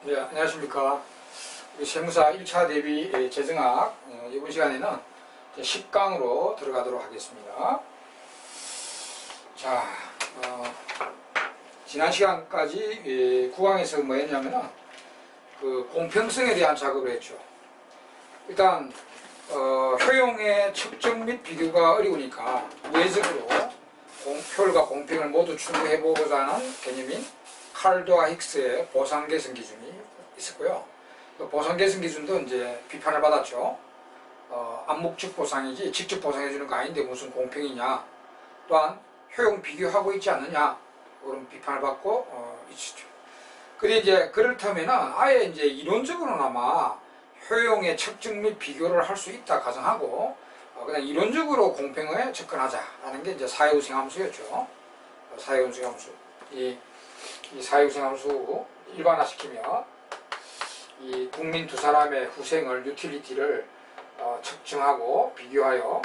네, 안녕하십니까. 우리 세무사 1차 대비 재정학, 이번 시간에는 10강으로 들어가도록 하겠습니다. 자, 지난 시간까지 9강에서 뭐 했냐면은 그 공평성에 대한 작업을 했죠. 일단 효용의 측정 및 비교가 어려우니까 우회적으로 효율과 공평을 모두 추구해보고자 하는 개념인 칼드와 힉스의 보상 계산 기준이 있었고요. 그 보상 계산 기준도 이제 비판을 받았죠. 암묵적 보상이지 직접 보상해주는 거 아닌데 무슨 공평이냐. 또한 효용 비교하고 있지 않느냐. 그런 비판을 받고 있었죠. 근데 이제 그렇다면은 아예 이제 이론적으로나마 효용의 측정 및 비교를 할 수 있다 가정하고 그냥 이론적으로 공평에 접근하자라는 게 이제 사회우생함수였죠. 사회우생함수. 이 사회우생함수 일반화시키면 이 국민 두 사람의 후생을 유틸리티를 측정하고 비교하여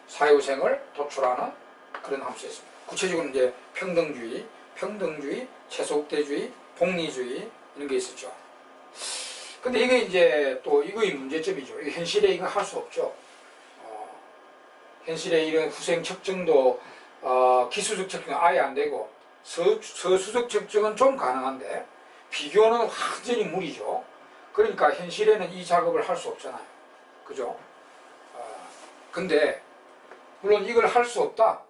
사회우생을 도출하는 그런 함수였습니다. 구체적으로 이제 평등주의, 채소국대주의, 복리주의 이런 게 있었죠. 근데 이게 이제 또 이거의 문제점이죠. 현실에 이거 할 수 없죠. 현실에 이런 후생 측정도 기술적 측정은 아예 안 되고 서술적 측정은 좀 가능한데 비교는 완전히 무리죠. 그러니까 현실에는 이 작업을 할 수 없잖아요. 그죠? 근데 물론 이걸 할 수 없다.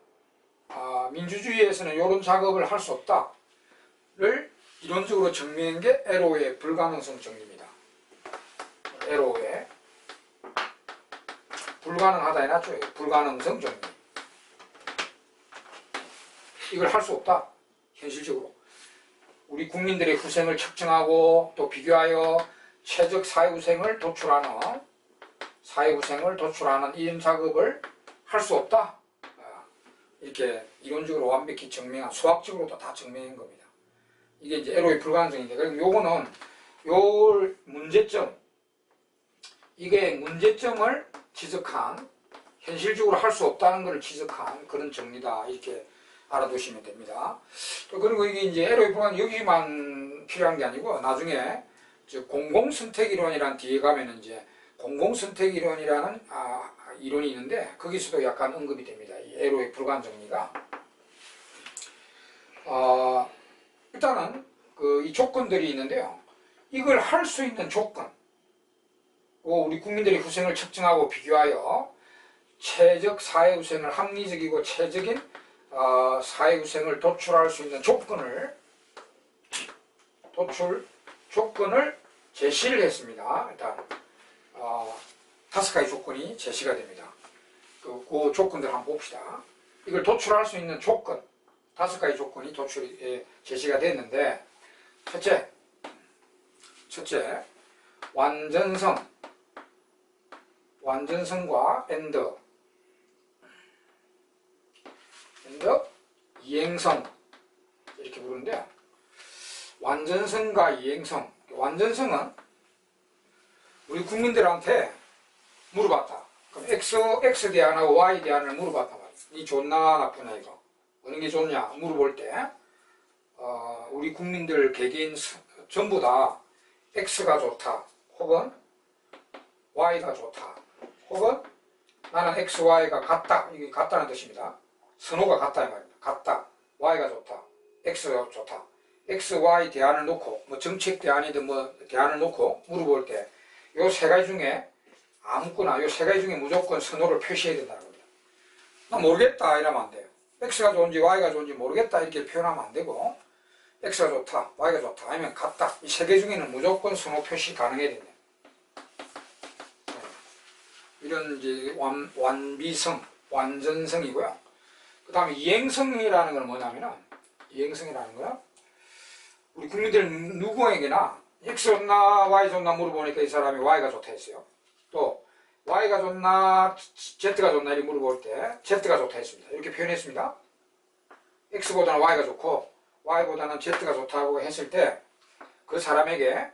민주주의에서는 이런 작업을 할 수 없다를 이론적으로 증명한 게 에로의 불가능성 정리입니다. 에로의 불가능하다 해놨죠. 불가능성 정리. 이걸 할 수 없다. 현실적으로. 우리 국민들의 후생을 측정하고 또 비교하여 최적 사회후생을 도출하는 이런 작업을 할 수 없다. 이렇게 이론적으로 완벽히 증명한, 수학적으로도 다 증명한 겁니다. 이게 이제 에로의 불가능성인데, 그리고 요거는 요 문제점, 이게 문제점을 지적한, 현실적으로 할 수 없다는 것을 지적한 그런 정리다. 이렇게 알아두시면 됩니다. 그리고 이게 이제 에로의 불가능 여기만 필요한 게 아니고 나중에 공공선택이론이란 뒤에 가면은 이제 공공선택이론이라는 이론이 있는데 거기서도 약간 언급이 됩니다. 이 에로의 불가능 정리가. 일단은 이 조건들이 있는데요. 이걸 할 수 있는 조건, 우리 국민들의 후생을 측정하고 비교하여 최적 사회후생을 합리적이고 최적인 사회후생을 도출할 수 있는 조건을 제시를 했습니다. 일단 5가지 조건이 제시가 됩니다. 그 조건들 한번 봅시다. 이걸 도출할 수 있는 조건 5가지 조건이 제시가 됐는데, 첫째 완전성과 이행성 이렇게 부르는데, 완전성과 이행성. 완전성은 우리 국민들한테 물어봤다. 그럼 X 대안하고 Y 대안을 물어봤단 말이야. 이 좋나 나쁘냐 이거. 어느 게 좋냐 물어볼 때 우리 국민들 개개인 전부 다 X가 좋다. 혹은 Y가 좋다. 혹은 나는 X, Y가 같다. 이게 같다는 뜻입니다. 선호가 같다 이 말입니다. 같다. Y가 좋다. X가 좋다. X, Y 대안을 놓고 뭐 정책 대안이든 뭐 대안을 놓고 물어볼 때 요 3가지 중에 아무거나 요 3가지 중에 무조건 선호를 표시해야 된다는 겁니다. 나 모르겠다 이러면 안 돼요. X가 좋은지 Y가 좋은지 모르겠다 이렇게 표현하면 안 되고 X가 좋다, Y가 좋다 아니면 같다 이 3개 중에는 무조건 선호 표시 가능해야 된다. 이런 이제 완전성이고요. 그 다음에 이행성이라는 건 뭐냐면은 이행성이라는 거는 우리 국민들 누구에게나 X 좋나 Y 좋나 물어보니까 이 사람이 Y가 좋다 했어요. 또 Y가 좋나 Z가 좋나 이렇게 물어볼 때 Z가 좋다 했습니다. 이렇게 표현했습니다. X보다는 Y가 좋고 Y보다는 Z가 좋다고 했을 때 그 사람에게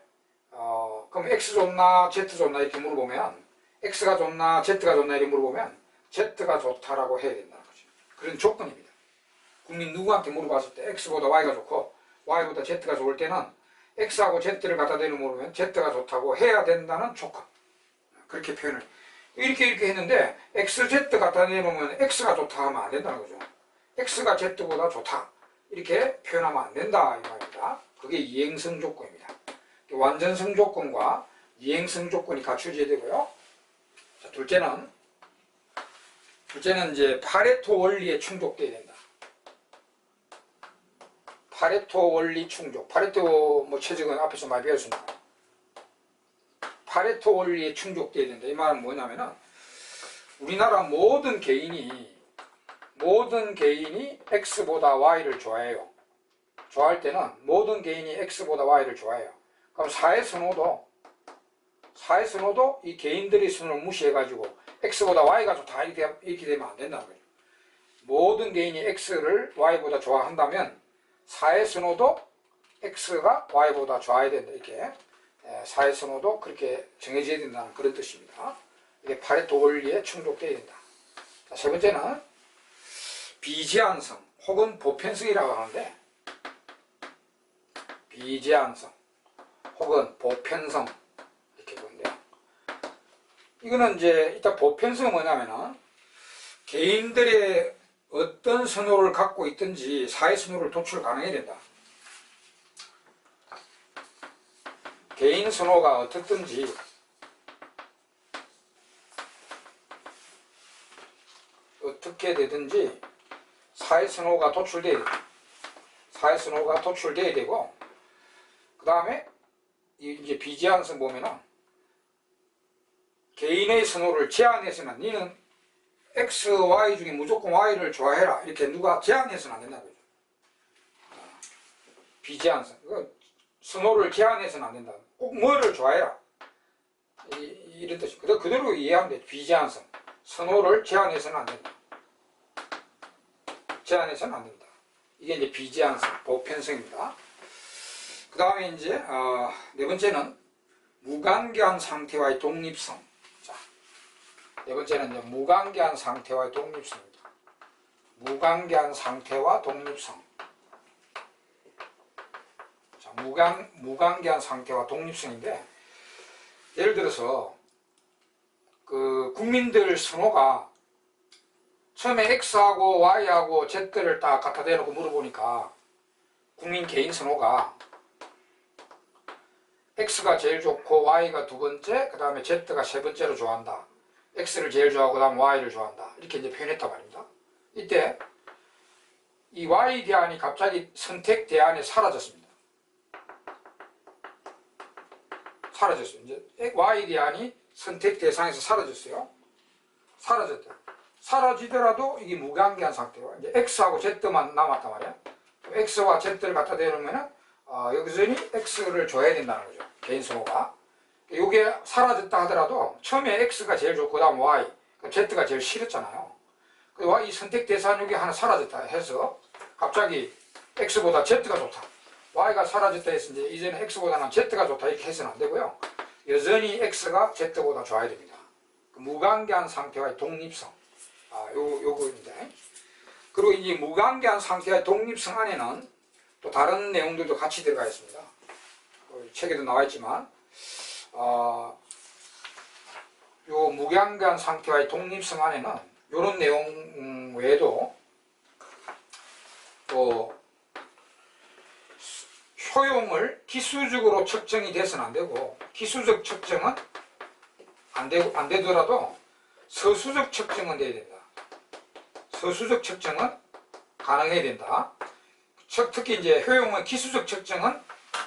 그럼 X 좋나 Z 좋나 이렇게 물어보면 X가 좋나 Z가 좋나 이렇게 물어보면 Z가 좋다라고 해야 된다는 거죠. 그런 조건입니다. 국민 누구한테 물어봤을 때 x보다 y가 좋고 y보다 z가 좋을 때는 x하고 z를 갖다 대는 물으면 z가 좋다고 해야 된다는 조건. 그렇게 표현을 이렇게 했는데 x, z 갖다 내놓으면 x가 좋다 하면 안 된다는 거죠. x가 z보다 좋다 이렇게 표현하면 안 된다 이 말입니다. 그게 이행성 조건입니다. 완전성 조건과 이행성 조건이 갖춰져야 되고요. 자, 둘째는 이제 파레토 원리에 충족돼야 된다. 파레토 원리 충족. 파레토 최적은 앞에서 많이 배웠습니다. 파레토 원리에 충족돼야 된다. 이 말은 뭐냐면은 우리나라 모든 개인이 x보다 y를 좋아해요. 좋아할 때는 모든 개인이 x보다 y를 좋아해요. 그럼 사회 선호도 이 개인들의 선호를 무시해가지고 x보다 y가 좋다 이렇게 되면 안 된다는 거죠. 모든 개인이 x를 y보다 좋아한다면 사회 선호도 x가 y보다 좋아야 된다. 이렇게 사회 선호도 그렇게 정해져야 된다는 그런 뜻입니다. 이게 파레토 원리에 충족되어야 된다. 자, 세 번째는 비제한성 혹은 보편성이라고 하는데 비제한성 혹은 보편성 이렇게 보는데요. 이거는 이제 일단 보편성은 뭐냐면은 개인들의 어떤 선호를 갖고 있든지 사회 선호를 도출 가능해야 된다. 개인 선호가 어떻든지 어떻게 되든지 사회 선호가 도출돼야 된다. 사회 선호가 도출돼야 되고 그 다음에 이제 비제한성 보면은 개인의 선호를 제한해서는 니는 x, y 중에 무조건 y를 좋아해라 이렇게 누가 제한해서는 안 된다는 거죠. 비제한성 선호를 제한해서는 안 된다. 꼭 뭐를 좋아해라 이런 뜻이 그대로 이해하면 돼. 비제한성 선호를 제한해서는 안 된다. 제한해서는 안 된다. 이게 이제 비제한성 보편성입니다. 그 다음에 이제 네 번째는 무관계한 상태와의 독립성. 자, 네 번째는 이제 무관계한 상태와의 독립성입니다. 무관계한 상태와 독립성. 자, 무관계한 상태와 독립성인데 예를 들어서 그 국민들 선호가 처음에 x하고 y하고 z를 딱 갖다 대놓고 물어보니까 국민 개인 선호가 x가 제일 좋고 y가 두 번째, 그 다음에 z가 세 번째로 좋아한다. x를 제일 좋아하고 그 다음 y를 좋아한다. 이렇게 이제 표현했단 말입니다. 이때 이 y 대안이 갑자기 선택 대안에 사라졌습니다. 사라졌어요. 이제 y 대안이 선택 대상에서 사라졌어요. 사라졌다. 사라지더라도 이게 무관계한 상태와 이제 x하고 z만 남았단 말이야. x와 z를 갖다 대놓으면은 여기서는 x를 줘야 된다는 거죠. 개인 선호가. 이게 사라졌다 하더라도 처음에 x가 제일 좋고 그다음 y, z가 제일 싫었잖아요. 이 선택 대상육이 하나 사라졌다 해서 갑자기 x보다 z가 좋다. y가 사라졌다 해서 이제는 x보다는 z가 좋다 이렇게 해서는 안 되고요. 여전히 x가 z보다 좋아야 됩니다. 무관계한 상태와의 독립성. 요거입니다. 그리고 이 무관계한 상태와의 독립성 안에는 또 다른 내용들도 같이 들어가 있습니다. 책에도 나와 있지만, 요 무관계한 상태와의 독립성 안에는 이런 내용 외에도 또 효용을 기수적으로 측정이 돼서는 안 되고, 기수적 측정은 안 되더라도 서수적 측정은 돼야 된다. 서수적 측정은 가능해야 된다. 특히 이제 효용의 기수적 측정은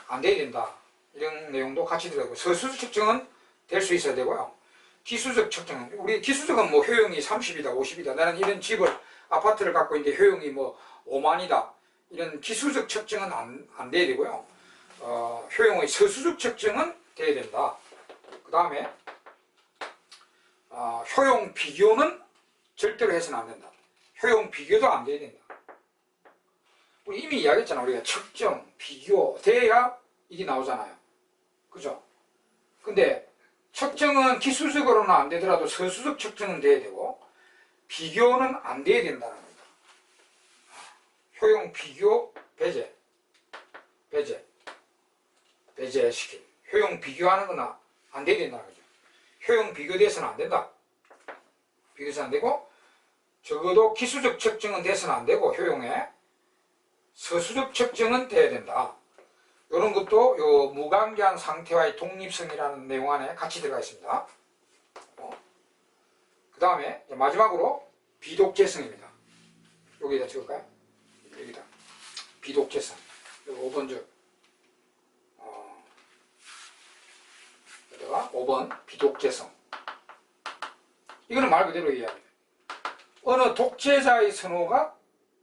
안 돼야 된다. 이런 내용도 같이 들어가고, 서수적 측정은 될 수 있어야 되고요. 기수적 측정은, 우리 기수적은 뭐 효용이 30이다, 50이다. 나는 이런 집을, 아파트를 갖고 있는데 효용이 뭐 5만이다. 이런 기수적 측정은 안 돼야 되고요. 효용의 서수적 측정은 돼야 된다. 그 다음에, 효용 비교는 절대로 해서는 안 된다. 효용 비교도 안 돼야 된다. 우리 이미 이야기했잖아. 우리가 측정, 비교, 돼야 이게 나오잖아요. 그죠? 근데 측정은 기술적으로는 안 되더라도 서수적 측정은 돼야 되고 비교는 안 돼야 된다는 겁니다. 효용 비교 배제시킨. 효용 비교하는 거나 안 돼야 된다는 거죠. 효용 비교돼서는 안 된다. 비교돼서 안 되고, 적어도 기수적 측정은 돼서는 안 되고, 효용에 서수적 측정은 돼야 된다. 이런 것도 요 무관계한 상태와의 독립성이라는 내용 안에 같이 들어가 있습니다. 그 다음에 마지막으로 비독재성입니다. 여기다 적을까요? 여기다. 비독재성. 5번 줄. 여기다가 5번 비독재성. 이거는 말 그대로 이해합니다. 어느 독재자의 선호가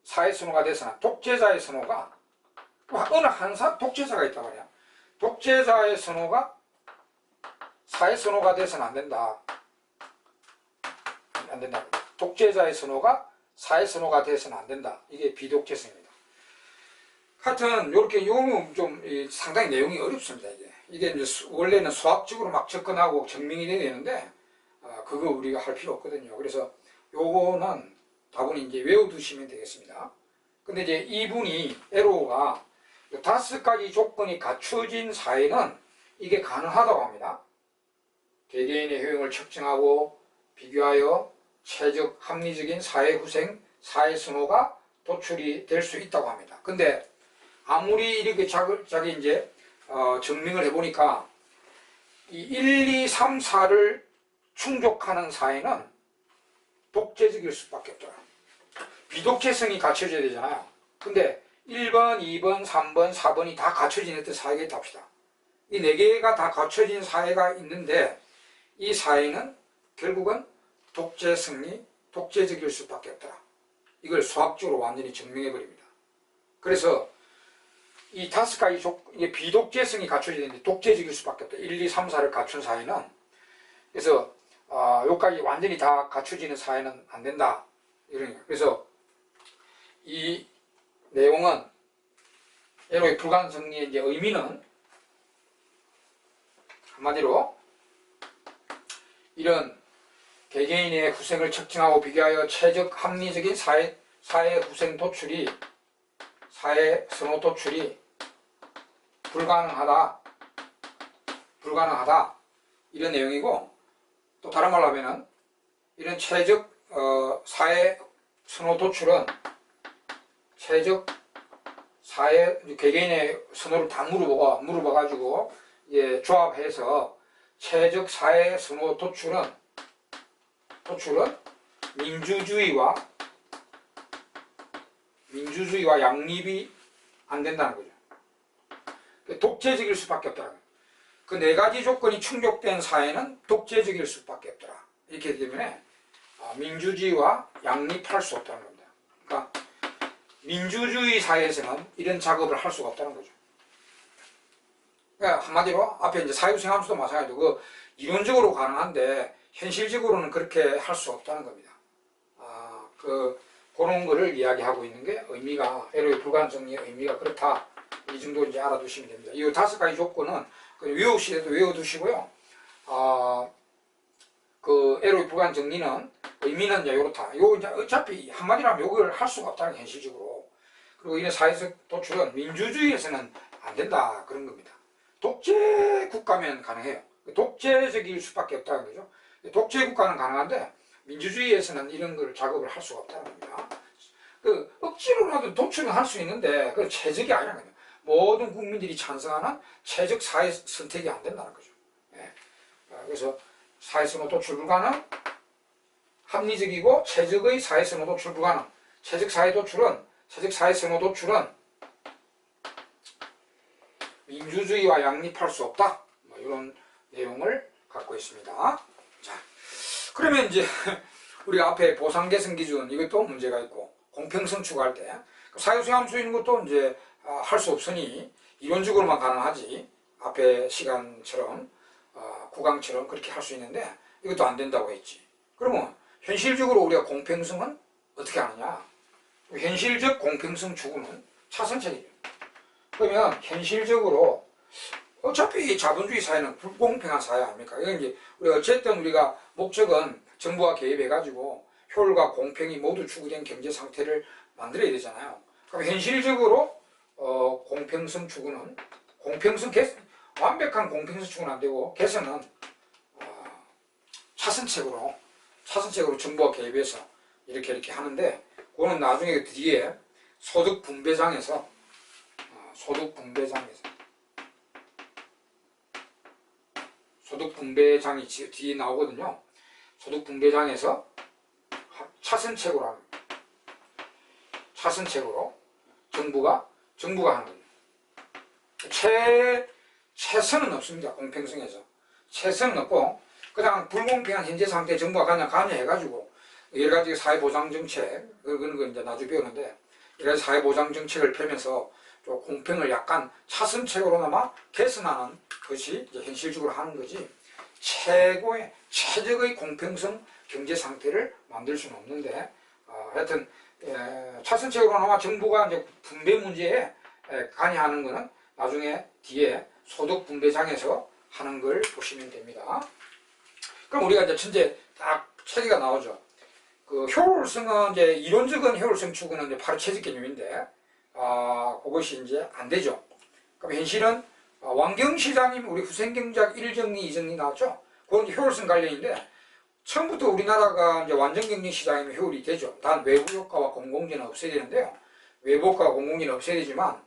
사회 선호가 돼서는 독재자의 선호가 어느 한 사람 독재자가 있단 말이야. 독재자의 선호가 사회 선호가 돼서는 안 된다. 안 된다. 독재자의 선호가 사회 선호가 돼서는 안 된다. 이게 비독재성입니다. 하여튼 이렇게 용은 좀 상당히 내용이 어렵습니다. 이게 이제 원래는 수학적으로 막 접근하고 증명이 돼야 되는데 그거 우리가 할 필요 없거든요. 그래서 요거는 다분히 이제 외워두시면 되겠습니다. 근데 이제 이분이 에로가 5가지 조건이 갖춰진 사회는 이게 가능하다고 합니다. 개개인의 효용을 측정하고 비교하여 최적 합리적인 사회 후생, 사회 선호가 도출이 될 수 있다고 합니다. 근데 아무리 이렇게 자기 이제 증명을 해보니까 이 1, 2, 3, 4를 충족하는 사회는 독재적일 수밖에 없더라. 비독재성이 갖춰져야 되잖아요. 근데 1번, 2번, 3번, 4번이 다 갖춰진 어떤 사회가 있다 합시다. 이 4개가 다 갖춰진 사회가 있는데 이 사회는 결국은 독재적일 수밖에 없더라. 이걸 수학적으로 완전히 증명해버립니다. 그래서 이 5가지 이게 비독재성이 갖춰져야 되는데 독재적일 수밖에 없다. 1, 2, 3, 4를 갖춘 사회는. 그래서 여기까지 완전히 다 갖춰지는 사회는 안 된다. 이런 거예요. 그래서 이 내용은 에로의 불가능성의 이제 의미는 한마디로 이런 개개인의 후생을 측정하고 비교하여 최적 합리적인 사회 후생 도출이 사회 선호 도출이 불가능하다 이런 내용이고, 또 다른 말로 하면은 이런 최적 사회 선호 도출은 최적 사회 개개인의 선호를 다 물어봐가지고 조합해서 최적 사회 선호 도출은 민주주의와 양립이 안 된다는 거죠. 독재적일 수밖에 없다는 거예요. 그 4가지 조건이 충족된 사회는 독재적일 수밖에 없더라. 이렇게 되면 민주주의와 양립할 수 없다는 겁니다. 그러니까 민주주의 사회에서는 이런 작업을 할 수가 없다는 거죠. 그러니까 한마디로 앞에 이제 사회생활도 마찬가지로 그 이론적으로 가능한데 현실적으로는 그렇게 할 수 없다는 겁니다. 그런 거를 이야기하고 있는 게 의미가, 에로의 불가능성의 의미가 그렇다. 이 정도 이제 알아두시면 됩니다. 이 5가지 조건은 외우시더라도 외워두시고요. 그 에로의 불가능 정리는 의미는 이제 이렇다. 요 이제 어차피 한마디로 하면 요걸 할 수가 없다는 게 현실적으로. 그리고 이런 사회적 도출은 민주주의에서는 안 된다 그런 겁니다. 독재 국가면 가능해요. 독재적일 수밖에 없다는 거죠. 독재 국가는 가능한데 민주주의에서는 이런 걸 작업을 할 수가 없다는 겁니다. 그 억지로라도 도출은 할 수 있는데 그건 최적이 아니라는 거예요. 모든 국민들이 찬성하는 최적 사회 선택이 안 된다는 거죠. 그래서 사회선호 도출 불가능, 합리적이고 최적의 사회선호 도출 불가능. 최적 사회선호 도출은 민주주의와 양립할 수 없다. 이런 내용을 갖고 있습니다. 자, 그러면 이제 우리가 앞에 보상계산 기준 이것도 문제가 있고, 공평성 추구할 때 사유수의 함수 있는 것도 이제 할 수 없으니 이론적으로만 가능하지, 앞에 시간처럼 구강처럼 그렇게 할 수 있는데 이것도 안 된다고 했지. 그러면 현실적으로 우리가 공평성은 어떻게 하느냐? 현실적 공평성 추구는 차선책이죠. 그러면 현실적으로 어차피 자본주의 사회는 불공평한 사회 아닙니까? 이건 이제 어쨌든 우리가 목적은 정부가 개입해가지고 효율과 공평이 모두 추구된 경제 상태를 만들어야 되잖아요. 그럼 현실적으로 공평성 추구는 완벽한 공평성 추구는 안 되고 개선은 차선책으로 정부가 개입해서 이렇게 하는데 그거는 나중에 뒤에 소득 분배장에서 소득 분배장이 뒤에 나오거든요. 소득 분배장에서 차선책으로 하는 거예요. 차선책으로 정부가 하는 거예요. 최선은 없습니다. 공평성에서 최선은 없고 그냥 불공평한 현재 상태 정부가 그냥 관여해가지고 여러 가지 사회보장정책 그런 거 이제 나중에 배우는데 여러 가지 사회보장정책을 펴면서 좀 공평을 약간 차선책으로나마 개선하는 것이 이제 현실적으로 하는 거지 최적의 공평성 경제 상태를 만들 수는 없는데 하여튼 차선책으로나마 정부가 이제 분배 문제에 관여하는 것은 나중에 뒤에 소득 분배장에서 하는 걸 보시면 됩니다. 그럼 우리가 이제 전체 딱 체계가 나오죠. 그 효율성은 이제 이론적인 효율성 추구는 이제 바로 체질 개념인데 그것이 이제 안 되죠. 그럼 현실은 완경시장이면 우리 후생경제학 1정리, 2정리 나왔죠. 그건 이제 효율성 관련인데 처음부터 우리나라가 이제 완전경제시장이면 효율이 되죠. 단 외부 효과와 공공재는 없어야 되는데요. 외부 효과와 공공재는 없어야 되지만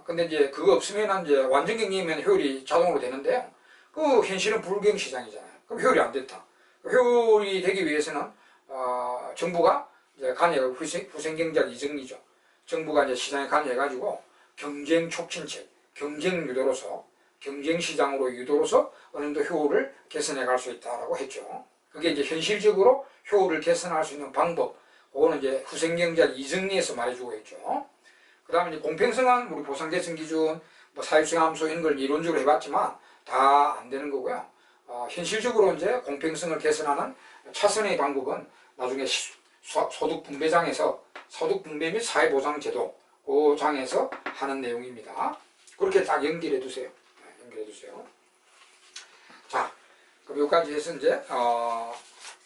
근데 이제 그거 없으면 이제 완전경제면 효율이 자동으로 되는데요. 그 현실은 불경시장이잖아요. 그럼 효율이 안 됐다. 효율이 되기 위해서는 정부가 이제 관여가 후생경제학 2정리죠. 정부가 이제 시장에 관여해가지고 경쟁 촉진책, 경쟁 유도로서 경쟁시장으로 유도로서 어느 정도 효율을 개선해 갈 수 있다라고 했죠. 그게 이제 현실적으로 효율을 개선할 수 있는 방법, 그거는 이제 후생경제학 2정리에서 말해주고 있죠. 그 다음에 이제 공평성은 우리 보상계층 기준, 뭐 사육성 함수 이런 걸 이론적으로 해봤지만 다 안 되는 거고요. 현실적으로 이제 공평성을 개선하는 차선의 방법은 나중에 소득 분배장에서 소득 분배 및 사회보장제도 그 장에서 하는 내용입니다. 그렇게 딱 연결해 두세요. 자, 그럼 여기까지 해서 이제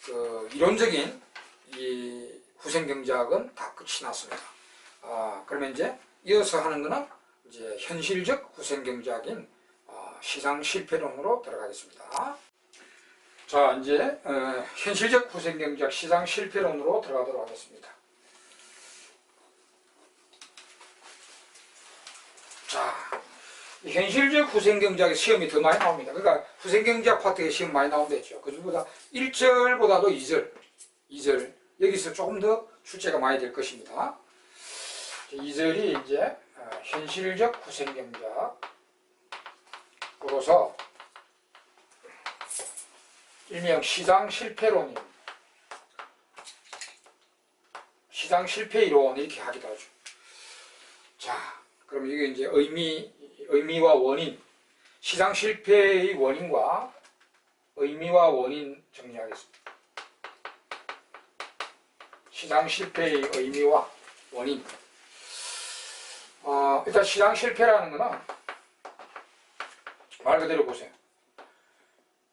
그 이론적인 이 후생경제학은 다 끝이 났습니다. 그러면 이제 이어서 하는 거는 이제 현실적 후생경제학인 시장 실패론으로 들어가겠습니다. 자, 이제 현실적 후생경제학 시장 실패론으로 들어가도록 하겠습니다. 자, 현실적 후생경제학의 시험이 더 많이 나옵니다. 그러니까 후생경제학 파트에 시험 많이 나온다 했죠. 그중보다 1절보다도 2절 여기서 조금 더 출제가 많이 될 것입니다. 2절이 이제 현실적 후생경제학으로서 일명 시장 실패론입니다. 시장 실패 이론 이렇게 하기도 하죠. 자, 그럼 이게 이제 의미와 원인, 시장 실패의 원인과 의미와 원인 정리하겠습니다. 시장 실패의 의미와 원인. 일단 시장 실패라는 거는 말 그대로 보세요.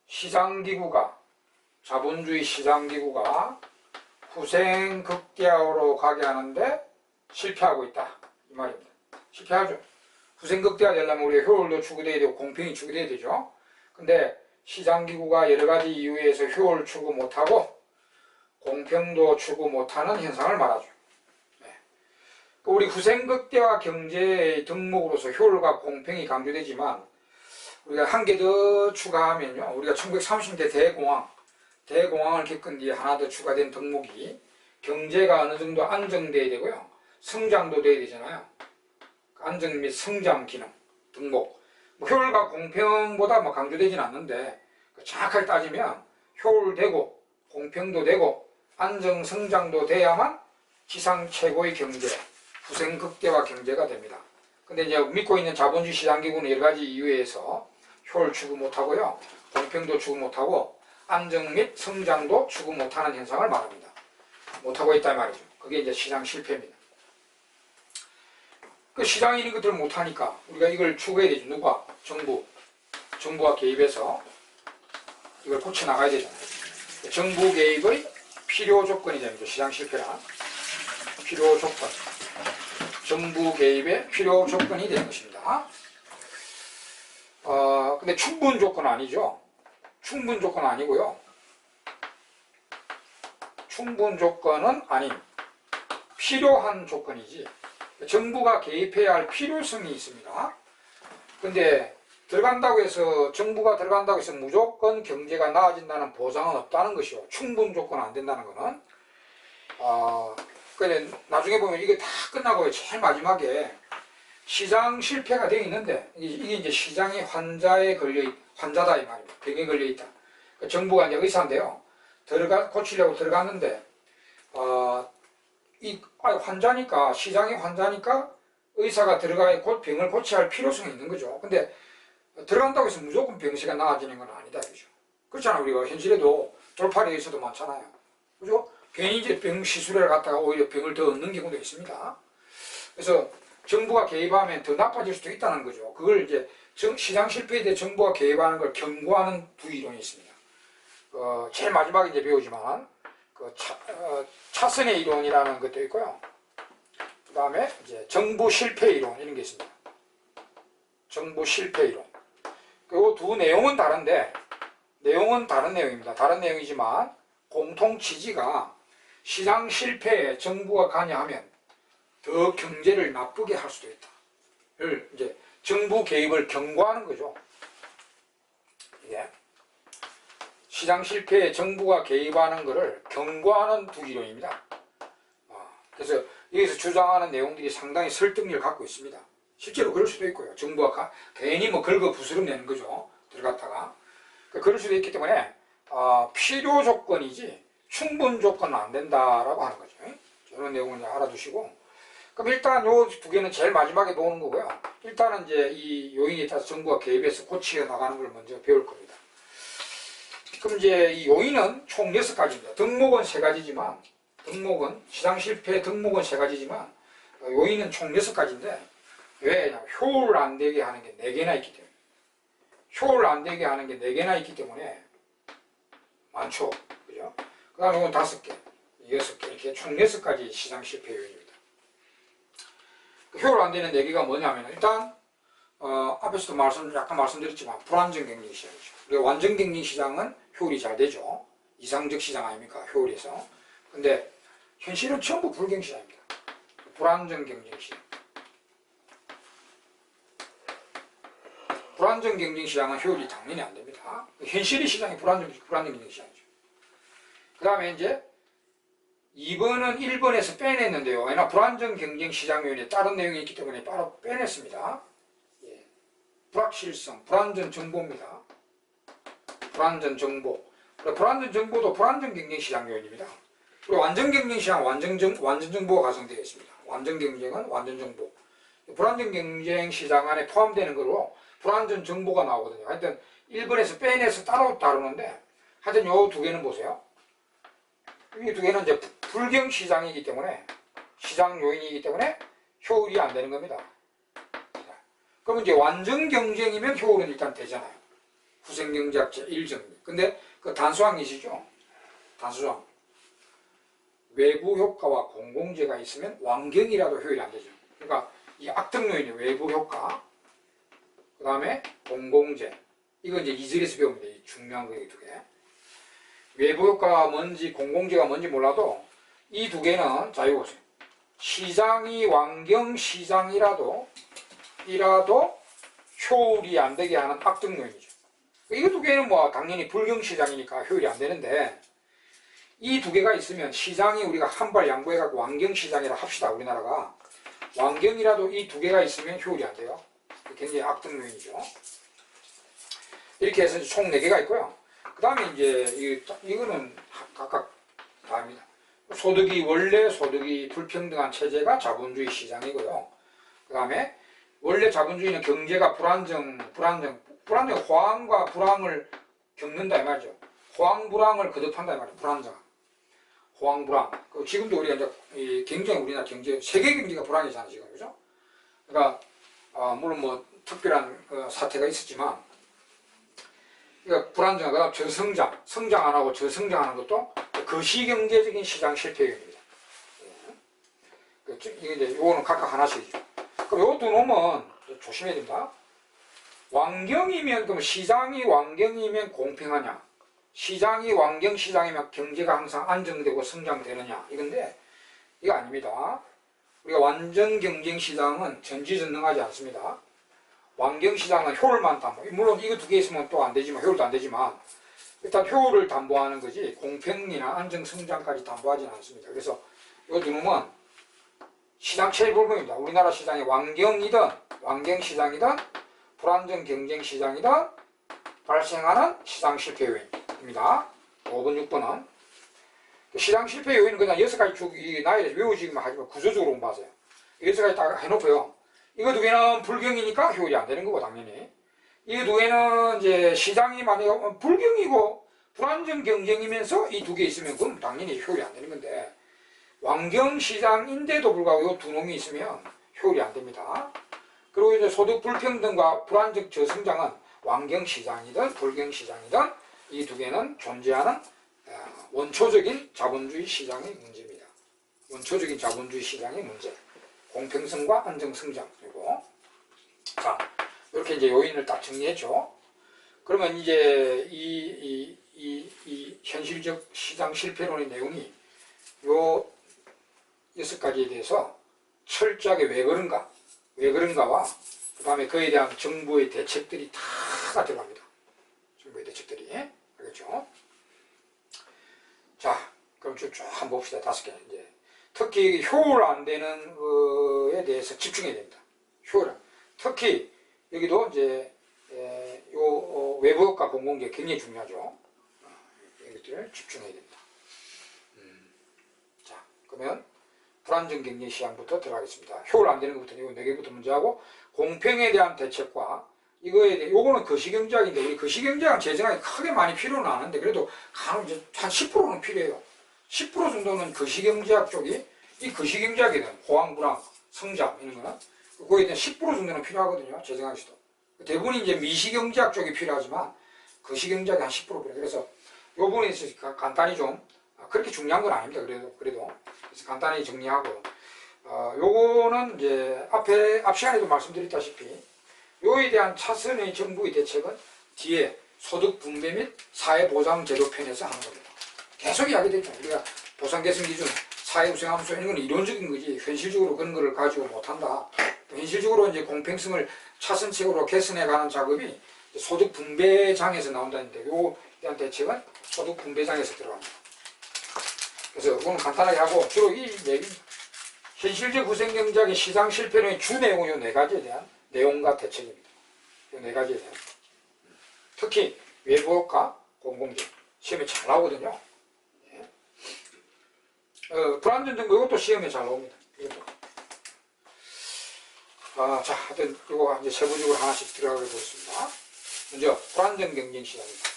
시장기구가, 자본주의 시장기구가 후생극대화로 가게 하는데 실패하고 있다. 이 말입니다. 실패하죠. 후생극대화 되려면 우리가 효율도 추구돼야 되고 공평이 추구돼야 되죠. 근데 시장기구가 여러가지 이유에서 효율 추구 못하고 공평도 추구 못하는 현상을 말하죠. 우리 후생극대화 경제의 덕목으로서 효율과 공평이 강조되지만 우리가 한 개 더 추가하면요. 우리가 1930년대 대공황을 겪은 뒤에 하나 더 추가된 덕목이 경제가 어느 정도 안정돼야 되고요. 성장도 돼야 되잖아요. 안정 및 성장 기능 덕목. 뭐 효율과 공평보다 뭐 강조되진 않는데 정확하게 따지면 효율되고 공평도 되고 안정 성장도 돼야만 지상 최고의 경제, 후생극대화 경제가 됩니다. 근데 이제 믿고 있는 자본주의 시장기구는 여러 가지 이유에서 효율 추구 못하고요. 공평도 추구 못하고 안정 및 성장도 추구 못하는 현상을 말합니다. 못하고 있다 말이죠. 그게 이제 시장 실패입니다. 그 시장이 이런 것들을 못하니까 우리가 이걸 추구해야 되죠. 누가? 정부가 개입해서 이걸 고쳐나가야 되잖아요. 정부 개입의 필요 조건이 됩니다. 시장 실패란 필요 조건. 정부 개입의 필요 조건이 되는 것입니다. 근데 충분 조건 아니죠. 충분 조건 아니고요. 충분 조건은 아닌 필요한 조건이지 정부가 개입해야 할 필요성이 있습니다. 근데 들어간다고 해서 정부가 들어간다고 해서 무조건 경제가 나아진다는 보장은 없다는 것이요. 충분 조건 안 된다는 것은 그래 나중에 보면 이게 다 끝나고 제일 마지막에 시장 실패가 되어 있는데 이게 이제 시장이 환자다 이 말입니다. 병에 걸려 있다. 정부가 이제 의사인데요. 고치려고 들어갔는데 환자니까 시장이 환자니까 의사가 들어가야 곧 병을 고쳐야 할 필요성이 있는 거죠. 근데 들어간다고 해서 무조건 병세가 나아지는 건 아니다 그죠. 그렇잖아. 우리가 현실에도 돌팔이 의사도 많잖아요. 그죠? 괜히 이제 병 시술을 갖다가 오히려 병을 더 얻는 경우도 있습니다. 그래서 정부가 개입하면 더 나빠질 수도 있다는 거죠. 그걸 이제 시장 실패에 대해 정부가 개입하는 걸 경고하는 두 이론이 있습니다. 제일 마지막에 이제 배우지만 차선의 이론이라는 것도 있고요. 그 다음에 이제 정부 실패 이론 이런 게 있습니다. 정부 실패 이론. 그리고 두 내용은 다른데 내용은 다른 내용입니다. 다른 내용이지만 공통 취지가 시장 실패에 정부가 관여하면 더 경제를 나쁘게 할 수도 있다.를 이제 정부 개입을 경고하는 거죠. 이게 시장 실패에 정부가 개입하는 것을 경고하는 두 이론입니다. 그래서 여기서 주장하는 내용들이 상당히 설득력을 갖고 있습니다. 실제로 그럴 수도 있고요. 정부가 괜히 뭐 긁어 부스럼 내는 거죠. 들어갔다가. 그럴 수도 있기 때문에 필요 조건이지 충분 조건은 안 된다라고 하는 거죠. 이런 내용을 알아두시고 그럼 일단 요 두 개는 제일 마지막에 놓는 거고요. 일단은 이제 이 요인에 따라서 정부가 개입해서 고치어 나가는 걸 먼저 배울 겁니다. 그럼 이제 이 요인은 총 6가지입니다. 덕목은 3가지지만 덕목은 시장 실패 덕목은 3가지지만 요인은 총 6가지인데 왜? 효율 안 되게 하는 게 4개나 있기 때문에 효율 안 되게 하는 게 4개나 있기 때문에 많죠. 그죠? 그 다음에 이건 5개, 6개 이렇게 총 6가지 시장 실패 요인입니다. 효율 안 되는 4개가 뭐냐면 일단 앞에서도 약간 말씀드렸지만 불안정 경쟁 시장이죠. 우리가 완전 경쟁 시장은 효율이 잘 되죠. 이상적 시장 아닙니까? 효율에서. 근데 현실은 전부 불경 시장입니다. 불안정 경쟁 시장. 불안정 경쟁 시장은 효율이 당연히 안 됩니다. 현실의 시장이 불안정 경쟁 시장이죠. 그 다음에 이제 2번은 1번에서 빼냈는데요. 왜냐 불안정 경쟁 시장 요인에 다른 내용이 있기 때문에 바로 빼냈습니다. 예. 불확실성, 불안전 정보입니다. 불안전 정보. 불안전 정보도 불안정 경쟁 시장 요인입니다. 그리고 완전 경쟁 시장 완전 정보가 가정되어 있습니다. 완전 경쟁은 완전 정보. 불안정 경쟁 시장 안에 포함되는 거로 불안전 정보가 나오거든요. 하여튼 1번에서 빼내서 따로 다루는데 하여튼 요 두 개는 보세요. 이 두 개는 이제 불경 시장이기 때문에 시장 요인이기 때문에 효율이 안 되는 겁니다. 그러면 이제 완전 경쟁이면 효율은 일단 되잖아요. 후생경제학자 1정리. 근데 그 단수항이시죠? 단수항. 외부 효과와 공공재가 있으면 완경이라도 효율이 안 되죠. 그러니까 이 악덕 요인이 외부 효과, 그 다음에 공공재. 이거 이제 2절에서 배웁니다. 이 중요한 거 이 두 개. 외부 효과가 뭔지 공공재가 뭔지 몰라도 이 두 개는 자 이거 보세요. 시장이 완경 시장이라도 효율이 안 되게 하는 악덕 요인이죠. 이 두 개는 뭐 당연히 불경 시장이니까 효율이 안 되는데 이 두 개가 있으면 시장이 우리가 한 발 양보해갖고 완경 시장이라 합시다. 우리나라가 완경이라도 이 두 개가 있으면 효율이 안 돼요. 굉장히 악덕 요인이죠. 이렇게 해서 총 4개가 있고요. 그 다음에 이제 이거는 각각 다릅니다. 원래 소득이 불평등한 체제가 자본주의 시장이고요. 그 다음에 원래 자본주의는 경제가 불안정, 호황과 불황을 겪는다 이 말이죠. 호황, 불황을 거듭한다 이 말이죠. 불안정. 호황, 불황. 지금도 우리가 이제 굉장히 우리나라 경제, 세계 경제가 불황이잖아요, 지금. 그죠? 그러니까, 물론 뭐 특별한 사태가 있었지만, 그러니까 불안정하다 저성장, 성장 안 하고 저성장하는 것도 거시경제적인 시장 실패입니다. 이게 이제 요거는 각각 하나씩이죠. 그럼 요 두 놈은 조심해야 됩니다. 완경이면, 그럼 시장이 완경이면 공평하냐? 시장이 완경 시장이면 경제가 항상 안정되고 성장되느냐? 이건데, 이거 아닙니다. 우리가 완전 경쟁 시장은 전지전능하지 않습니다. 완경 시장은 효율만 담보. 물론 이거 두 개 있으면 또 안 되지만, 효율도 안 되지만, 일단 효율을 담보하는 거지, 공평이나 안정 성장까지 담보하지는 않습니다. 그래서 이 두 놈은 시장 체질 불명입니다. 우리나라 시장이 완경이든, 완경 시장이든, 불안정 경쟁 시장이든 발생하는 시장 실패 요인입니다. 5번, 6번은. 시장 실패 요인은 그냥 6가지 쭉, 나이에 외우지만 하지만 구조적으로 봐세요. 6가지 딱 해놓고요. 이거 두 개는 불경이니까 효율이 안 되는 거고, 당연히. 이 두 개는 이제 시장이 만약에 불경이고 불안정 경쟁이면서 이 두 개 있으면 그건 당연히 효율이 안 되는 건데, 완경 시장인데도 불구하고 이 두 놈이 있으면 효율이 안 됩니다. 그리고 이제 소득 불평등과 불안정 저성장은 완경 시장이든 불경 시장이든 이 두 개는 존재하는 원초적인 자본주의 시장의 문제입니다. 원초적인 자본주의 시장의 문제. 공평성과 안정성장. 그리고 자, 이렇게 이제 요인을 딱 정리했죠. 그러면 이제 이 현실적 시장 실패론의 내용이 요 6가지에 대해서 철저하게 왜 그런가와 그 다음에 그에 대한 정부의 대책들이 다 들어갑니다. 정부의 대책들이. 알겠죠? 자, 그럼 쭉 한번 봅시다. 5개. 이제 특히 효율 안 되는 거에 대해서 집중해야 됩니다. 효율. 특히 여기도 이제 외부효과 공공기업 굉장히 중요하죠. 이것들을 집중해야 됩니다. 자, 그러면 불안정 경제 시장부터 들어가겠습니다. 효율 안 되는 것부터, 이거 4개부터 먼저 하고, 공평에 대한 대책과, 이거에 대해, 요거는 거시경제학인데, 우리 거시경제학 재정학이 크게 많이 필요는 안 하는데, 그래도 한 10%는 필요해요. 10% 정도는 거시경제학 쪽이, 이 거시경제학에 대한 호황불황, 성장, 이런 거는, 그거에 대한 10% 정도는 필요하거든요. 재정학에서도. 대부분이 이제 미시경제학 쪽이 필요하지만, 거시경제학이 한 10% 필요해요. 그래서, 요 부분에 있어서 간단히 좀, 그렇게 중요한 건 아닙니다. 그래도. 그래서 간단히 정리하고, 요거는 이제 앞 시간에도 말씀드렸다시피, 요에 대한 차선의 정부의 대책은 뒤에 소득 분배 및 사회보장제도 편에서 하는 겁니다. 계속 이야기되죠. 우리가 보상계승 기준, 사회우생함수 이런 건 이론적인 거지, 현실적으로 그런 거를 가지고 못한다. 현실적으로 이제 공평성을 차선책으로 개선해가는 작업이 소득 분배장에서 나온다는데, 요에 대한 대책은 소득 분배장에서 들어갑니다. 그래서 그건 간단하게 하고, 주로 이 현실적 후생경제학의 시장 실패론의 주 내용은 이 4가지에 대한 내용과 대책입니다. 이 4가지에 대한. 특히 외부효과 공공기업 시험에 잘 나오거든요. 예. 불안전 정보 이것도 시험에 잘 나옵니다. 이것도. 자, 하여튼 이거 이제 세부적으로 하나씩 들어가 보겠습니다. 먼저 불안전 경쟁 시장입니다.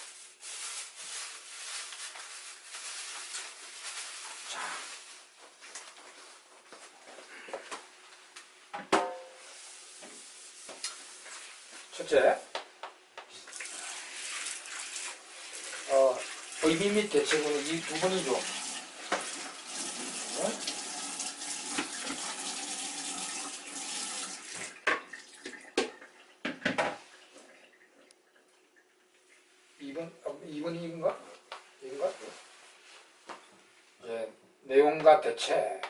첫째, 의미 및 대책은 이 두 번이죠. 이번인가? 예, 내용과 대책.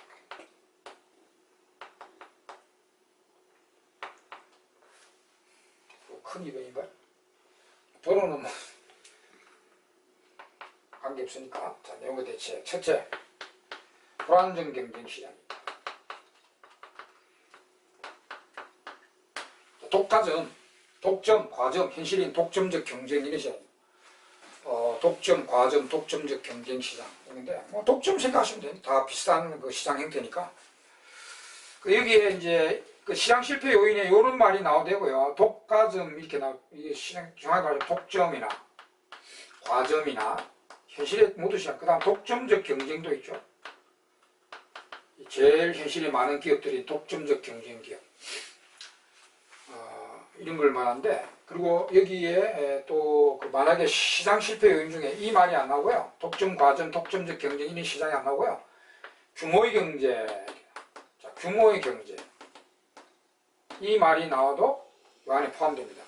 큰 2번인가? 도로는 뭐 관계없으니까. 자, 내용과 대책. 첫째, 불안정 경쟁 시장입니다. 독타점, 독점, 과점, 현실인 독점적 경쟁 이런 시장. 독점, 과점, 독점적 경쟁 시장. 있는데, 뭐 독점 생각하시면 됩니다. 다 비슷한 그 시장 형태니까. 여기에 이제 그 시장 실패 요인에 이런 말이 나오되고요. 독과점 이렇게 이게 시장 정확히 말하면 독점이나 과점이나 현실의 모두 시장. 그다음 독점적 경쟁도 있죠. 제일 현실에 많은 기업들이 독점적 경쟁 기업. 이런 걸 말하는데, 그리고 여기에 또 만약에 시장 실패 요인 중에 이 말이 안 나오고요. 독점, 과점, 독점적 경쟁 이런 시장이 안 나오고요. 규모의 경제. 자, 규모의 경제. 이 말이 나와도 이 안에 포함됩니다.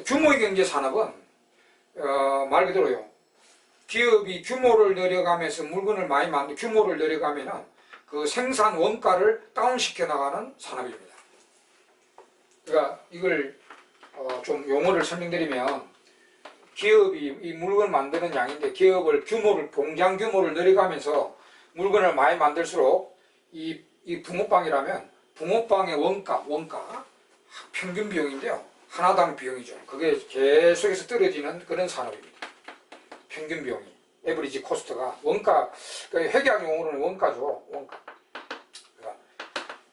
규모의 경제 산업은 말 그대로요. 기업이 규모를 늘려가면서 물건을 많이 규모를 늘려가면은 그 생산 원가를 다운시켜 나가는 산업입니다. 그러니까 이걸 좀 용어를 설명드리면 기업이 이 물건을 만드는 양인데 기업을 공장 규모를 늘려가면서 물건을 많이 만들수록 이 붕어빵이라면 붕어빵의 원가 평균 비용인데요. 하나당 비용이죠. 그게 계속해서 떨어지는 그런 산업입니다. 평균 비용이 에버리지 코스트가 원가, 그러니까 회계학 용어로는 원가죠. 원가. 그러니까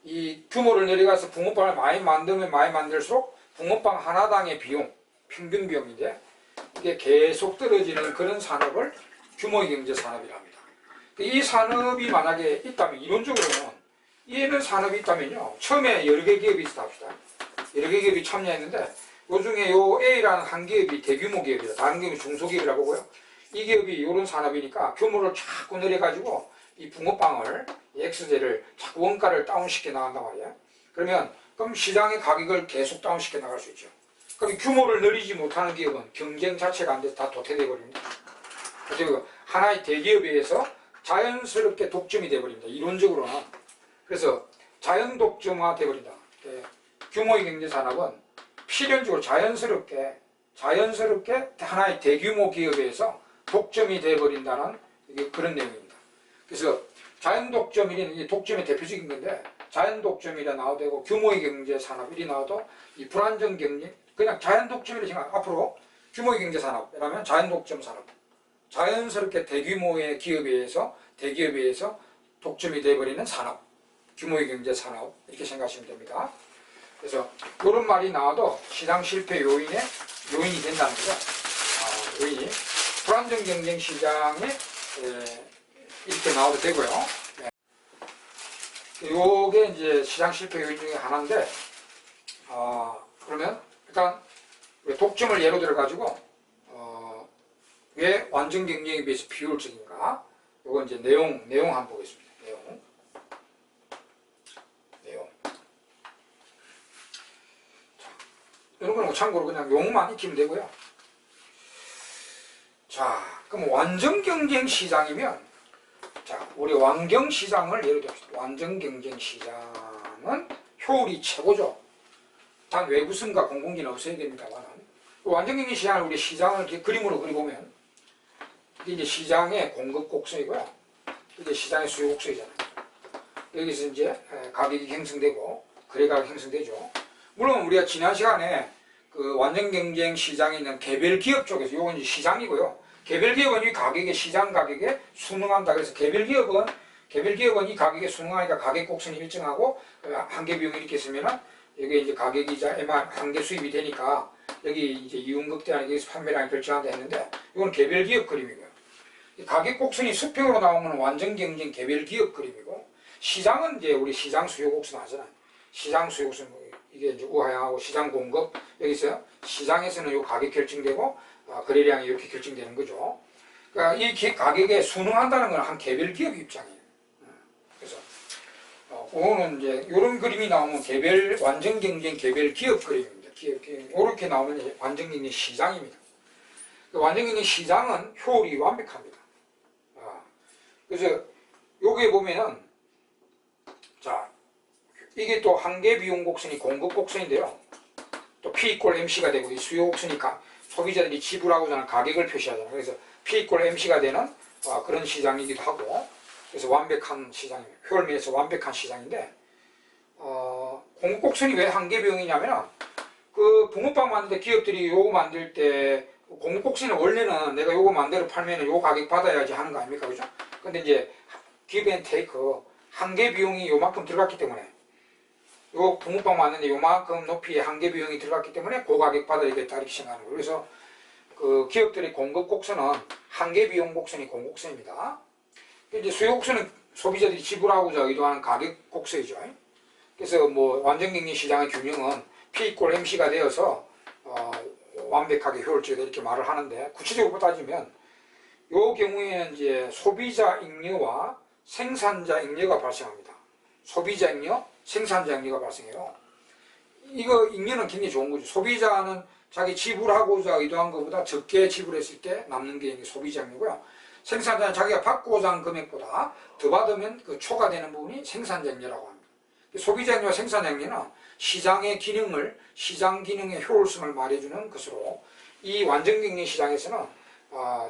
이 규모를 내려가서 붕어빵을 많이 만들면 많이 만들수록 붕어빵 하나당의 비용, 평균 비용인데 이게 계속 떨어지는 그런 산업을 규모의 경제 산업이랍니다. 이 산업이 만약에 있다면 이론적으로는 이해는 산업이 있다면요. 처음에 여러 개 기업이 있었다 합시다. 여러 개 기업이 참여했는데 그 중에 요 A라는 한 기업이 대규모 기업이다. 다른 기업이 중소기업이라고 보고요. 이 기업이 이런 산업이니까 규모를 자꾸 늘려가지고 이 붕어빵을 X제를 자꾸 원가를 다운시켜 나간단 말이에요. 그럼 시장의 가격을 계속 다운시켜 나갈 수 있죠. 그럼 규모를 늘리지 못하는 기업은 경쟁 자체가 안 돼서 다 도태돼 버립니다. 그리고 하나의 대기업에 의해서 자연스럽게 독점이 돼 버립니다. 이론적으로는. 그래서 자연 독점화 돼 버린다. 규모의 경제 산업은 필연적으로 자연스럽게 하나의 대규모 기업에서 독점이 돼 버린다는 그런 내용입니다. 그래서 자연 독점이 독점의 대표적인 건데 자연 독점이라 나와도 되고 규모의 경제 산업 이리 나와도 이 불안정 경제 그냥 자연 독점이라 생각 앞으로 규모의 경제 산업이라면 자연 독점 산업 자연스럽게 대규모의 대기업에 의해서 독점이 되어버리는 산업 규모의 경제 산업 이렇게 생각하시면 됩니다. 그래서 이런 말이 나와도 시장 실패 요인이 된다는 거죠. 요인이 불안정 경쟁 시장에 이렇게 나와도 되고요. 요게 이제 시장 실패 요인 중에 하나인데 그러면 일단 독점을 예로 들어 가지고 왜 완전 경쟁에 비해서 비효율적인가? 요거 이제 내용 한번 보겠습니다. 내용. 자, 이런 거는 참고로 그냥 용어만 익히면 되고요. 자, 그럼 완전 경쟁 시장이면 자, 우리 완경 시장을 예로 들어봅시다. 완전 경쟁 시장은 효율이 최고죠. 단 외부성과 공공기는 없어야 됩니다만 완전 경쟁 시장을 우리 시장을 이렇게 그림으로 그려보면 이게 이제 시장의 공급 곡선이고요. 이게 시장의 수요 곡선이잖아요. 여기서 이제 가격이 형성되고 거래가가 형성되죠. 물론 우리가 지난 시간에 그 완전 경쟁 시장에 있는 개별 기업 쪽에서 이건 이제 시장이고요. 개별 기업은 이 가격에 시장 가격에 순응한다. 그래서 개별 기업은 이 가격에 순응하니까 가격 곡선이 일정하고 한계 비용이 이렇게 있으면은 여기 이제 가격이자 한계 수입이 되니까 여기 이제 이윤 극대화는 여기서 판매량이 결정한다 했는데 이건 개별 기업 그림이고요. 가격 곡선이 수평으로 나오는 완전 경쟁 개별 기업 그림이고 시장은 이제 우리 시장 수요 곡선 하잖아요. 시장 수요 곡선 이게 이제 우하향하고 시장 공급 여기서 시장에서는 요 가격 결정되고 거래량이 이렇게 결정되는 거죠. 그러니까 이 가격에 순응한다는 건 한 개별 기업 입장이에요. 그래서 그거는 이제 이런 그림이 나오면 완전 경쟁 개별 기업 그림입니다. 이렇게 나오면 이제 완전 경쟁 시장입니다. 완전 경쟁 시장은 효율이 완벽합니다. 그래서 여기에 보면은 자 이게 또 한계 비용 곡선이 공급 곡선인데요. 또 P = MC가 되고 이 수요 곡선이 소비자들이 지불하고자 하는 가격을 표시하잖아요. 그래서 P = MC가 되는 그런 시장이기도 하고 그래서 완벽한 시장입니다. 효율 면에서 완벽한 시장인데 공급 곡선이 왜 한계 비용이냐면 그 붕어빵 만들 때 기업들이 요거 만들 때 공급 곡선은 원래는 내가 요거 만들어 팔면 요 가격 받아야지 하는 거 아닙니까? 그죠? 근데 이제 give and take 한계 비용이 요만큼 들어갔기 때문에 요 붕어빵 만드는데 요만큼 높이의 한계 비용이 들어갔기 때문에 그 가격 받아야겠다 이렇게 생각하는 거예요. 그래서 그 기업들의 공급 곡선은 한계 비용 곡선이 공곡선입니다. 이제 수요 곡선은 소비자들이 지불하고자 의도하는 가격 곡선이죠. 그래서 뭐 완전 경쟁 시장의 균형은 P = MC가 되어서 완벽하게 효율적이다 이렇게 말을 하는데 구체적으로 따지면 요 경우에는 이제 소비자 잉여와 생산자 잉여가 발생합니다. 소비자 잉여, 생산자 잉여가 발생해요. 이거 잉여는 굉장히 좋은 거죠. 소비자는 자기 지불하고자 의도한 것보다 적게 지불했을 때 남는 게 소비자 잉여고요. 생산자는 자기가 받고자 한 금액보다 더 받으면 그 초과되는 부분이 생산자 잉여라고 합니다. 소비자 잉여와 생산자 잉여는 시장의 기능을, 시장 기능의 효율성을 말해주는 것으로 이 완전경쟁 시장에서는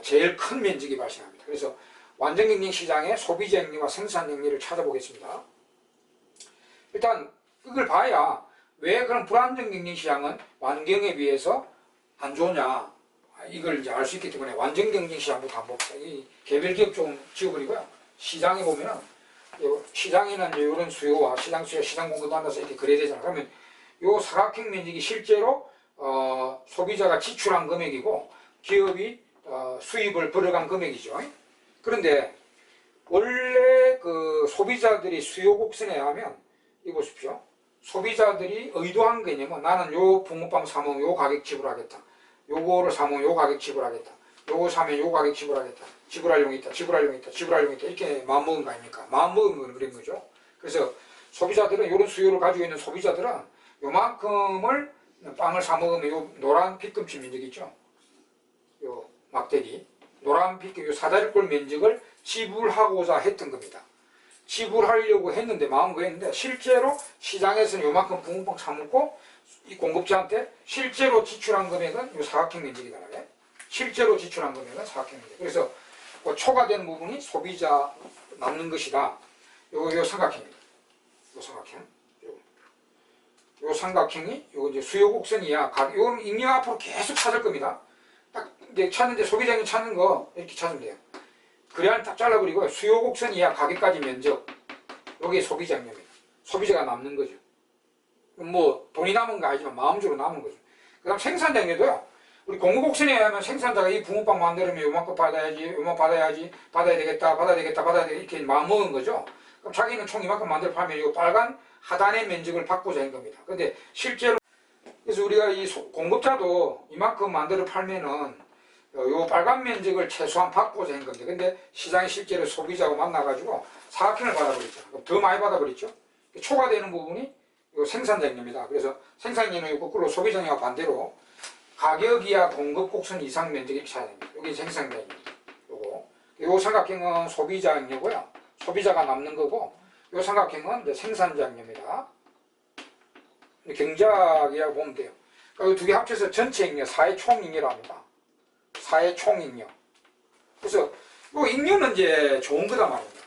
제일 큰 면적이 발생합니다. 그래서 완전경쟁 시장의 소비자 잉여와 생산자 잉여를 찾아보겠습니다. 일단 이걸 봐야 왜 그런 불안정 경쟁 시장은 완경에 비해서 안 좋냐 이걸 이제 알 수 있기 때문에 완전 경쟁 시장부터 한번 봅시다. 이 개별 기업 좀 지워버리고요. 시장에 보면은 시장에는 이제 이런 수요와 시장 수요, 시장 공급도 만나서 이렇게 그래야 되잖아. 그러면 요 사각형 면적이 실제로 소비자가 지출한 금액이고 기업이 수입을 벌어간 금액이죠. 그런데 원래 그 소비자들이 수요 곡선에 의하면 이 보십시오. 소비자들이 의도한 개념은 나는 요 붕어빵 사면 요 가격 지불하겠다. 요거를 사면 요 가격 지불하겠다. 요거 사면 요 가격 지불하겠다. 지불할 용이 있다. 지불할 용이 있다. 지불할 용이 있다. 이렇게 마음먹은 거 아닙니까? 마음먹은 건 그런 거죠. 그래서 소비자들은 이런 수요를 가지고 있는 소비자들은 요만큼을 빵을 사 먹으면 요 노란 빗금치 면적 있죠. 요 막대기 노란 빗금 요 사다리꼴 면적을 지불하고자 했던 겁니다. 지불하려고 했는데 마음껏 했는데 실제로 시장에서는 요만큼 붕어빵 사 먹고 이 공급자한테 실제로 지출한 금액은 요 사각형 면적이다 말이에요. 실제로 지출한 금액은 사각형 면적. 그래서 그 초과되는 부분이 소비자 남는 것이다. 요 삼각형입니다. 요 삼각형. 요 삼각형이 요 이제 수요 곡선이야. 요 잉여 앞으로 계속 찾을 겁니다. 딱 이제 찾는데 소비자님 찾는 거 이렇게 찾으면 돼요. 그래야 딱 잘라버리고 수요 곡선 이하 가격까지 면적 여기에 소비자 잉여입니다. 소비자가 남는 거죠. 뭐 돈이 남은 거 아니지만 마음적으로 남은 거죠. 그 다음 생산자 잉여도요. 우리 공급 곡선에 의하면 생산자가 이 붕어빵 만들면 요만큼 받아야지, 요만큼 받아야지, 받아야 되겠다, 받아야 되겠다, 받아야 되겠다 이렇게 마음먹은 거죠. 그럼 자기는 총 이만큼 만들어 팔면 이 빨간 하단의 면적을 받고자 한 겁니다. 근데 실제로 그래서 우리가 이 공급자도 이만큼 만들어 팔면은 요 빨간 면적을 최소한 받고자 한 겁니다. 근데 시장에 실제로 소비자하고 만나가지고 사각형을 받아버렸죠. 그럼 더 많이 받아버렸죠. 초과되는 부분이 요 생산자입니다. 그래서 생산자는 거꾸로 소비자와 반대로 가격 이하 공급 곡선 이상 면적이 찾아야 됩니다. 여기 생산자입니다. 요 삼각형은 소비자 잉여고요. 소비자가 남는 거고 요 삼각형은 이제 생산자 잉여입니다. 경작이라고 보면 돼요. 그러니까 두 개 합쳐서 전체 잉여, 사회 총 잉여라고 합니다. 사회 총 잉여. 그래서 요 잉여는 이제 좋은 거다 말입니다.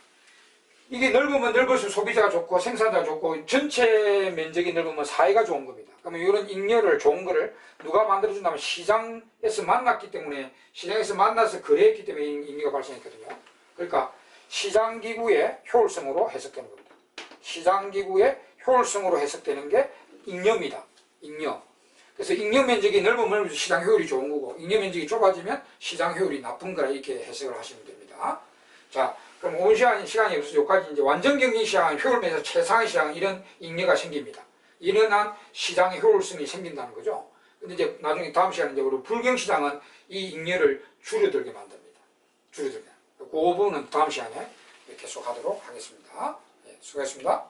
이게 넓으면 넓을수록 소비자가 좋고 생산자가 좋고 전체 면적이 넓으면 사회가 좋은 겁니다. 그러면 이런 잉여를 좋은 거를 누가 만들어준다면 시장에서 만났기 때문에 시장에서 만나서 거래했기 때문에 잉여가 발생했거든요. 그러니까 시장기구의 효율성으로 해석되는 겁니다. 시장기구의 효율성으로 해석되는 게 잉여입니다. 잉여. 그래서 잉여 면적이 넓으면 시장 효율이 좋은 거고 잉여 면적이 좁아지면 시장 효율이 나쁜 거라 이렇게 해석을 하시면 됩니다. 자, 그럼 오늘 시간이 없어서 여기까지 이제 완전 경쟁 시장은 효율면에서 최상의 시장은 이런 잉여가 생깁니다. 이런 시장의 효율성이 생긴다는 거죠. 근데 이제 나중에 다음 시간에 이제 우리 불경 시장은 이 잉여를 줄여들게 만듭니다. 줄여들게. 그 부분은 다음 시간에 계속 하도록 하겠습니다. 네, 수고하셨습니다.